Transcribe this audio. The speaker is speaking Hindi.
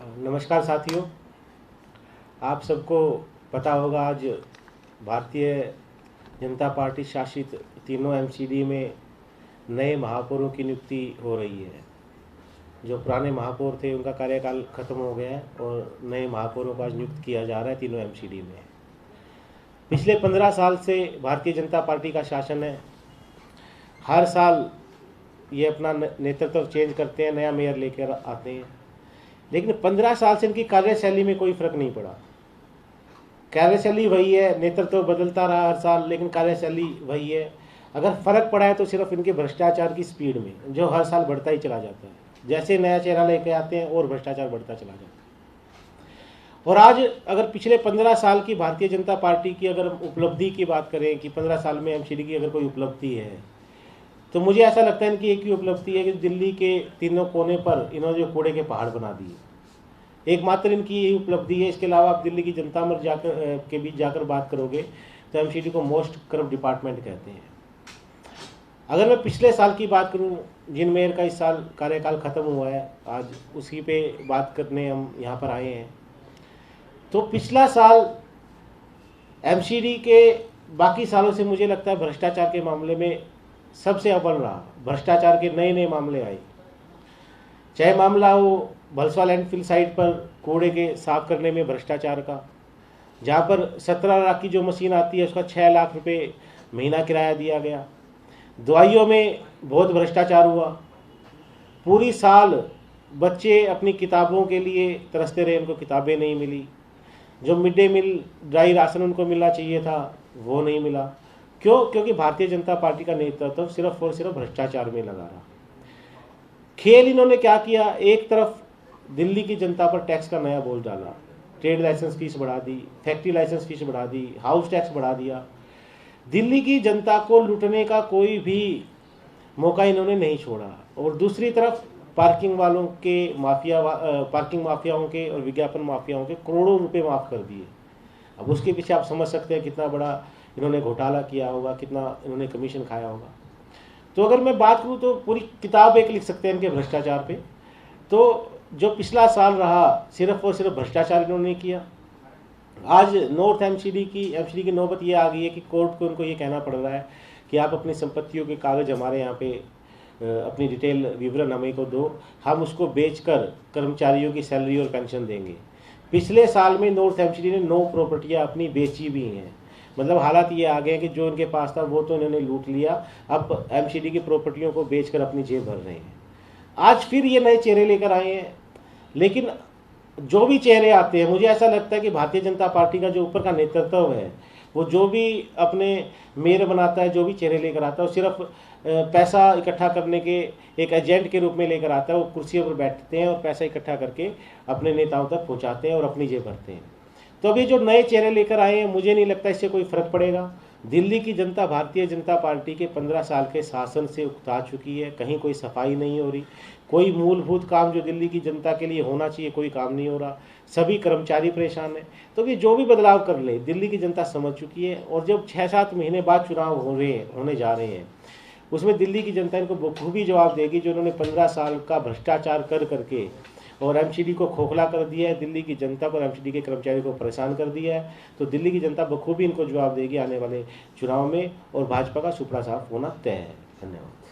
नमस्कार साथियों। आप सबको पता होगा आज भारतीय जनता पार्टी शासित तीनों एमसीडी में नए महापौरों की नियुक्ति हो रही है। जो पुराने महापौर थे उनका कार्यकाल खत्म हो गया है और नए महापौरों का आज नियुक्त किया जा रहा है तीनों एमसीडी में। पिछले 15 साल से भारतीय जनता पार्टी का शासन है। हर साल ये अपना नेतृत्व चेंज करते हैं, नया मेयर लेकर आते हैं, लेकिन 15 साल से इनकी कार्यशैली में कोई फर्क नहीं पड़ा। कार्यशैली वही है, नेतृत्व बदलता रहा हर साल, लेकिन कार्यशैली वही है। अगर फर्क पड़ा है तो सिर्फ इनके भ्रष्टाचार की स्पीड में, जो हर साल बढ़ता ही चला जाता है। जैसे नया चेहरा लेके आते हैं और भ्रष्टाचार बढ़ता चला जाता है। और आज अगर पिछले 15 साल की भारतीय जनता पार्टी की अगर उपलब्धि की बात करें कि 15 साल में एमसीडी की अगर कोई उपलब्धि है, तो मुझे ऐसा लगता है इनकी एक ही उपलब्धि है कि दिल्ली के तीनों कोने पर इन्होंने जो कूड़े के पहाड़ बना दिए, एकमात्र इनकी यही उपलब्धि है। इसके अलावा आप दिल्ली की जनता में के बीच जाकर बात करोगे तो एमसीडी को मोस्ट करप्ट डिपार्टमेंट कहते हैं। अगर मैं पिछले साल की बात करूं, जिन मेयर का इस साल कार्यकाल खत्म हुआ है, आज उसी पे बात करने हम यहाँ पर आए हैं। तो पिछला साल एमसीडी के बाकी सालों से मुझे लगता है भ्रष्टाचार के मामले में सबसे अव्वल रहा। भ्रष्टाचार के नए नए मामले आए, चाहे मामला हो भलसवा लैंडफिल साइट पर कूड़े के साफ करने में भ्रष्टाचार का, जहाँ पर 17 लाख की जो मशीन आती है उसका 6 लाख रुपए महीना किराया दिया गया। दवाइयों में बहुत भ्रष्टाचार हुआ। पूरी साल बच्चे अपनी किताबों के लिए तरसते रहे, उनको किताबें नहीं मिली। जो mid day meal dry ration उनको मिलना चाहिए था वो नहीं मिला। क्यों? क्योंकि भारतीय जनता पार्टी का नेतृत्व सिर्फ और सिर्फ भ्रष्टाचार में लगा रहा। खेल इन्होंने क्या किया, एक तरफ दिल्ली की जनता पर टैक्स का नया बोझ डाला, ट्रेड लाइसेंस फीस बढ़ा दी, फैक्ट्री लाइसेंस फीस बढ़ा दी, हाउस टैक्स बढ़ा दिया। दिल्ली की जनता को लूटने का कोई भी मौका इन्होंने नहीं छोड़ा। और दूसरी तरफ पार्किंग वालों के पार्किंग माफियाओं के और विज्ञापन माफियाओं के करोड़ों रुपए माफ कर दिए। अब उसके पीछे आप समझ सकते हैं कितना बड़ा इन्होंने घोटाला किया होगा, कितना इन्होंने कमीशन खाया होगा। तो अगर मैं बात करूं तो पूरी किताब एक लिख सकते हैं इनके भ्रष्टाचार पे। तो जो पिछला साल रहा सिर्फ और सिर्फ भ्रष्टाचार इन्होंने किया। आज नॉर्थ एमसीडी की नौबत ये आ गई है कि कोर्ट को उनको ये कहना पड़ रहा है कि आप अपनी संपत्तियों के कागज हमारे यहाँ पे अपनी डिटेल विवरण हमें को दो, हम उसको बेचकर कर्मचारियों की सैलरी और पेंशन देंगे। पिछले साल में नॉर्थ एमसीडी ने 9 प्रॉपर्टियाँ अपनी बेची भी हैं। मतलब हालात ये आ गए कि जो इनके पास था वो तो इन्होंने लूट लिया, अब एमसीडी की प्रॉपर्टियों को बेचकर अपनी जेब भर रहे हैं। आज फिर ये नए चेहरे लेकर आए हैं, लेकिन जो भी चेहरे आते हैं मुझे ऐसा लगता है कि भारतीय जनता पार्टी का जो ऊपर का नेतृत्व है वो जो भी अपने मेयर बनाता है, जो भी चेहरे लेकर आता है, वो सिर्फ पैसा इकट्ठा करने के एक एजेंट के रूप में लेकर आता है। वो कुर्सियों पर बैठते हैं और पैसा इकट्ठा करके अपने नेताओं तक पहुंचाते हैं और अपनी जेब भरते हैं। तो अभी जो नए चेहरे लेकर आए हैं मुझे नहीं लगता इससे कोई फर्क पड़ेगा। दिल्ली की जनता भारतीय जनता पार्टी के 15 साल के शासन से उकता चुकी है। कहीं कोई सफाई नहीं हो रही, कोई मूलभूत काम जो दिल्ली की जनता के लिए होना चाहिए कोई काम नहीं हो रहा, सभी कर्मचारी परेशान है। तो ये जो भी बदलाव कर ले दिल्ली की जनता समझ चुकी है। और जब 6-7 महीने बाद चुनाव होने जा रहे हैं उसमें दिल्ली की जनता इनको बखूबी जवाब देगी। जो उन्होंने 15 साल का भ्रष्टाचार कर करके और एमसीडी को खोखला कर दिया है, दिल्ली की जनता को और एमसीडी के कर्मचारियों को परेशान कर दिया है, तो दिल्ली की जनता बखूबी इनको जवाब देगी आने वाले चुनाव में और भाजपा का सुपड़ा साफ होना तय है। धन्यवाद।